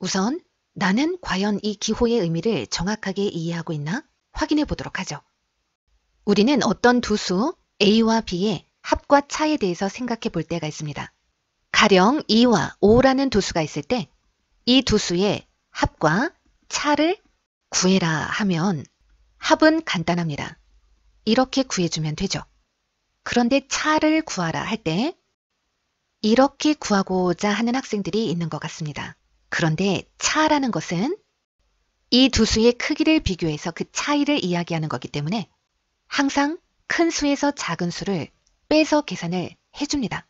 우선 나는 과연 이 기호의 의미를 정확하게 이해하고 있나 확인해 보도록 하죠. 우리는 어떤 두 수 A와 B의 합과 차에 대해서 생각해 볼 때가 있습니다. 가령 2와 5라는 두 수가 있을 때 이 두 수의 합과 차를 구해라 하면 합은 간단합니다. 이렇게 구해주면 되죠. 그런데 차를 구하라 할 때 이렇게 구하고자 하는 학생들이 있는 것 같습니다. 그런데 차라는 것은 이 두 수의 크기를 비교해서 그 차이를 이야기하는 거기 때문에 항상 큰 수에서 작은 수를 빼서 계산을 해줍니다.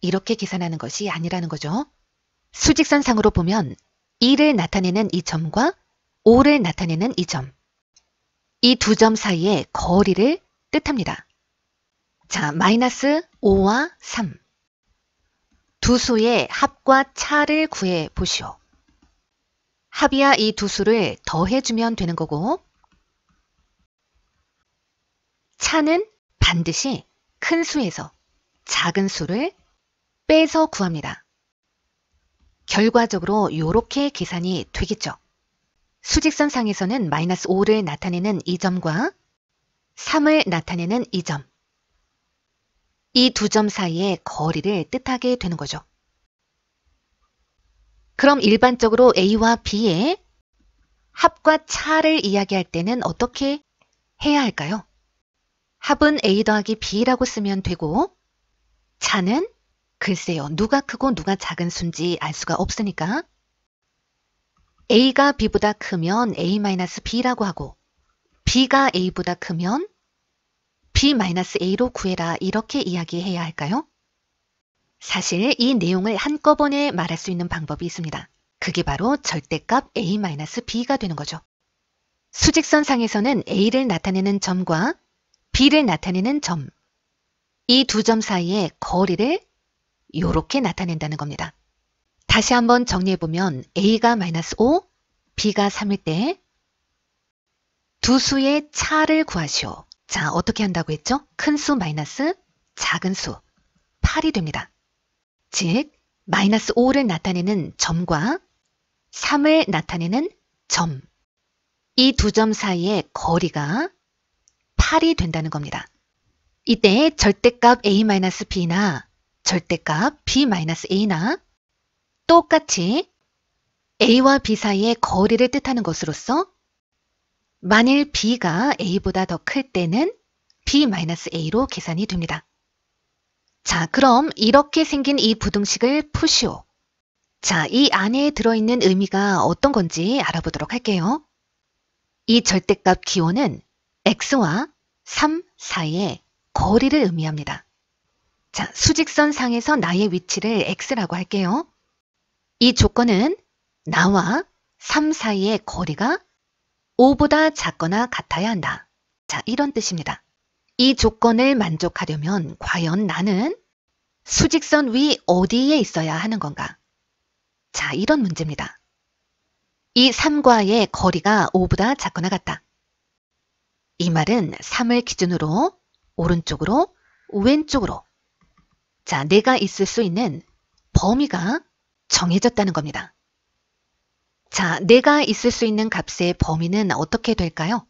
이렇게 계산하는 것이 아니라는 거죠. 수직선상으로 보면 2를 나타내는 이 점과 5를 나타내는 이 점, 이 두 점 사이의 거리를 뜻합니다. 자, 마이너스 5와 3. 두 수의 합과 차를 구해 보시오. 합이야 이 두 수를 더해주면 되는 거고, 차는 반드시 큰 수에서 작은 수를 빼서 구합니다. 결과적으로 이렇게 계산이 되겠죠. 수직선상에서는 마이너스 5를 나타내는 이 점과 3을 나타내는 이 점, 이 두 점 사이의 거리를 뜻하게 되는 거죠. 그럼 일반적으로 A와 B의 합과 차를 이야기할 때는 어떻게 해야 할까요? 합은 A 더하기 B라고 쓰면 되고, 차는 글쎄요, 누가 크고 누가 작은 수인지 알 수가 없으니까 A가 B보다 크면 A-B라고 하고 B가 A보다 크면 B-A로 구해라 이렇게 이야기해야 할까요? 사실 이 내용을 한꺼번에 말할 수 있는 방법이 있습니다. 그게 바로 절대값 A-B가 되는 거죠. 수직선상에서는 A를 나타내는 점과 B를 나타내는 점, 이 두 점 사이의 거리를 이렇게 나타낸다는 겁니다. 다시 한번 정리해보면 A가 마이너스 5, B가 3일 때 두 수의 차를 구하시오. 자, 어떻게 한다고 했죠? 큰 수 마이너스 작은 수 8이 됩니다. 즉, 마이너스 5를 나타내는 점과 3을 나타내는 점, 이 두 점 사이의 거리가 8이 된다는 겁니다. 이때 절대값 A-B나 절대값 B-A나 똑같이 A와 B 사이의 거리를 뜻하는 것으로서 만일 B가 A보다 더 클 때는 B-A로 계산이 됩니다. 자, 그럼 이렇게 생긴 이 부등식을 푸시오. 자, 이 안에 들어있는 의미가 어떤 건지 알아보도록 할게요. 이 절대값 기호는 X와 3 사이의 거리를 의미합니다. 자, 수직선 상에서 나의 위치를 X라고 할게요. 이 조건은 나와 3 사이의 거리가 5보다 작거나 같아야 한다. 자, 이런 뜻입니다. 이 조건을 만족하려면 과연 나는 수직선 위 어디에 있어야 하는 건가? 자, 이런 문제입니다. 이 3과의 거리가 5보다 작거나 같다. 이 말은 3을 기준으로 오른쪽으로, 왼쪽으로, 자, 내가 있을 수 있는 범위가 정해졌다는 겁니다. 자, 내가 있을 수 있는 값의 범위는 어떻게 될까요?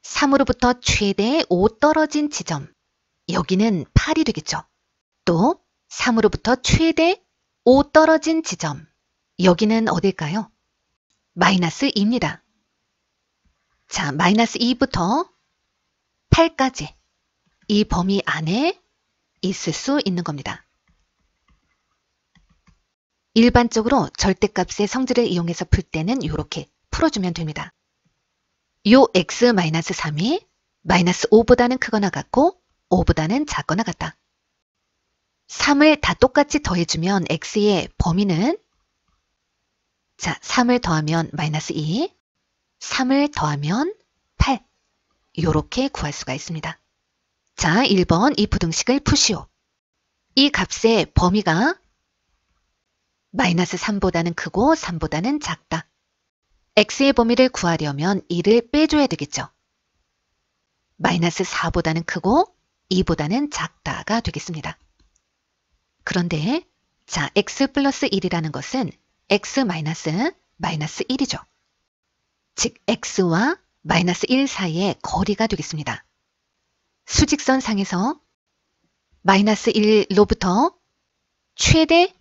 3으로부터 최대 5 떨어진 지점, 여기는 8이 되겠죠. 또 3으로부터 최대 5 떨어진 지점, 여기는 어딜까요? 마이너스 2입니다. 자, 마이너스 2부터 8까지 이 범위 안에 있을 수 있는 겁니다. 일반적으로 절대값의 성질을 이용해서 풀 때는 이렇게 풀어주면 됩니다. 요 x-3이 마이너스 5보다는 크거나 같고 5보다는 작거나 같다. 3을 다 똑같이 더해주면 x의 범위는 자, 3을 더하면 마이너스 2, 3을 더하면 8 이렇게 구할 수가 있습니다. 자, 1번 이 부등식을 푸시오. 이 값의 범위가 마이너스 3보다는 크고 3보다는 작다. x의 범위를 구하려면 2를 빼줘야 되겠죠. 마이너스 4보다는 크고 2보다는 작다가 되겠습니다. 그런데 자, x 플러스 1이라는 것은 x 마이너스 1이죠. 즉 x와 마이너스 1 사이의 거리가 되겠습니다. 수직선 상에서 마이너스 1로부터 최대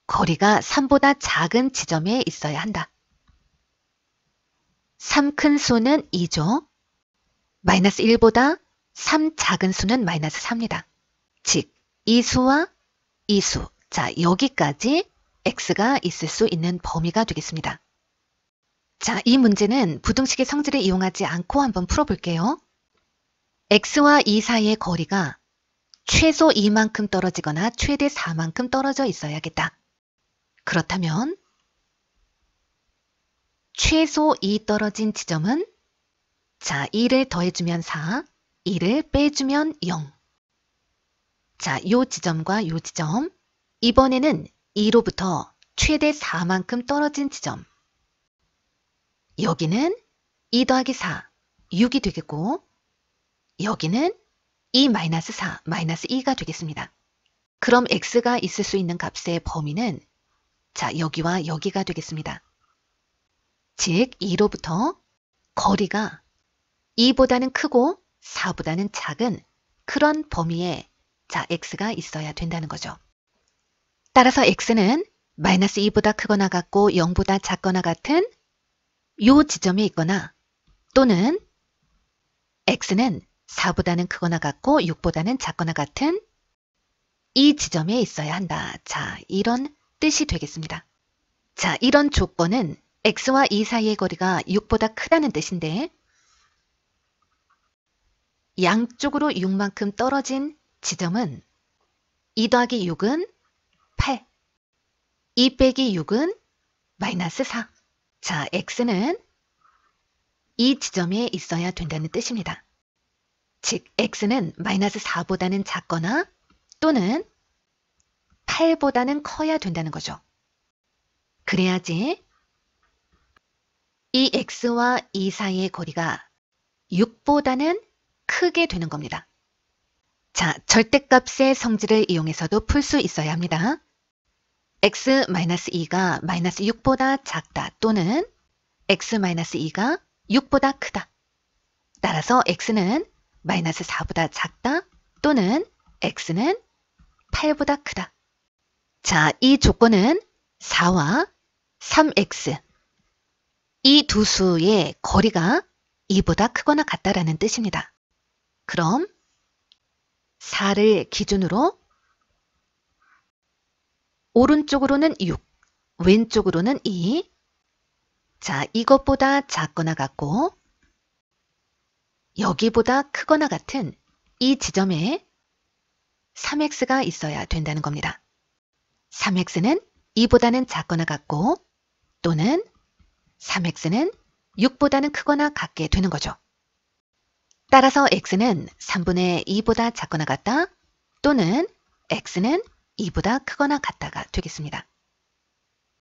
거리가 3보다 작은 지점에 있어야 한다. 3 큰 수는 2죠. 마이너스 1보다 3 작은 수는 마이너스 4입니다. 즉, 이 수와 이 수, 여기까지 x가 있을 수 있는 범위가 되겠습니다. 이 문제는 부등식의 성질을 이용하지 않고 한번 풀어볼게요. x와 2 사이의 거리가 최소 2만큼 떨어지거나 최대 4만큼 떨어져 있어야겠다. 그렇다면 최소 2 떨어진 지점은 2를 더해주면 4, 2를 빼주면 0. 요 지점과 요 지점, 이번에는 2로부터 최대 4만큼 떨어진 지점. 여기는 2 더하기 4, 6이 되겠고 여기는 2 마이너스 4, 마이너스 2가 되겠습니다. 그럼 x가 있을 수 있는 값의 범위는 여기와 여기가 되겠습니다. 즉 2로부터 거리가 2보다는 크고 4보다는 작은 그런 범위에 x가 있어야 된다는 거죠. 따라서 x는 마이너스 2보다 크거나 같고 0보다 작거나 같은 요 지점에 있거나 또는 x는 4보다는 크거나 같고 6보다는 작거나 같은 이 지점에 있어야 한다. 이런 뜻이 되겠습니다. 이런 조건은 x와 2 사이의 거리가 6보다 크다는 뜻인데 양쪽으로 6만큼 떨어진 지점은 2 더하기 6은 8, 2 빼기 6은 마이너스 4. x는 이 지점에 있어야 된다는 뜻입니다. 즉, x는 마이너스 4보다는 작거나 또는 8보다는 커야 된다는 거죠. 그래야지 이 x와 2 사이의 거리가 6보다는 크게 되는 겁니다. 절대값의 성질을 이용해서도 풀 수 있어야 합니다. x-2가 마이너스 6보다 작다 또는 x-2가 6보다 크다. 따라서 x는 마이너스 4보다 작다 또는 x는 8보다 크다. 이 조건은 4와 3x 이 두 수의 거리가 2보다 크거나 같다라는 뜻입니다. 그럼 4를 기준으로 오른쪽으로는 6, 왼쪽으로는 2. 이것보다 작거나 같고 여기보다 크거나 같은 이 지점에 3x가 있어야 된다는 겁니다. 3x는 2보다는 작거나 같고 또는 3x는 6보다는 크거나 같게 되는 거죠. 따라서 x는 3분의 2보다 작거나 같다 또는 x는 2보다 크거나 같다가 되겠습니다.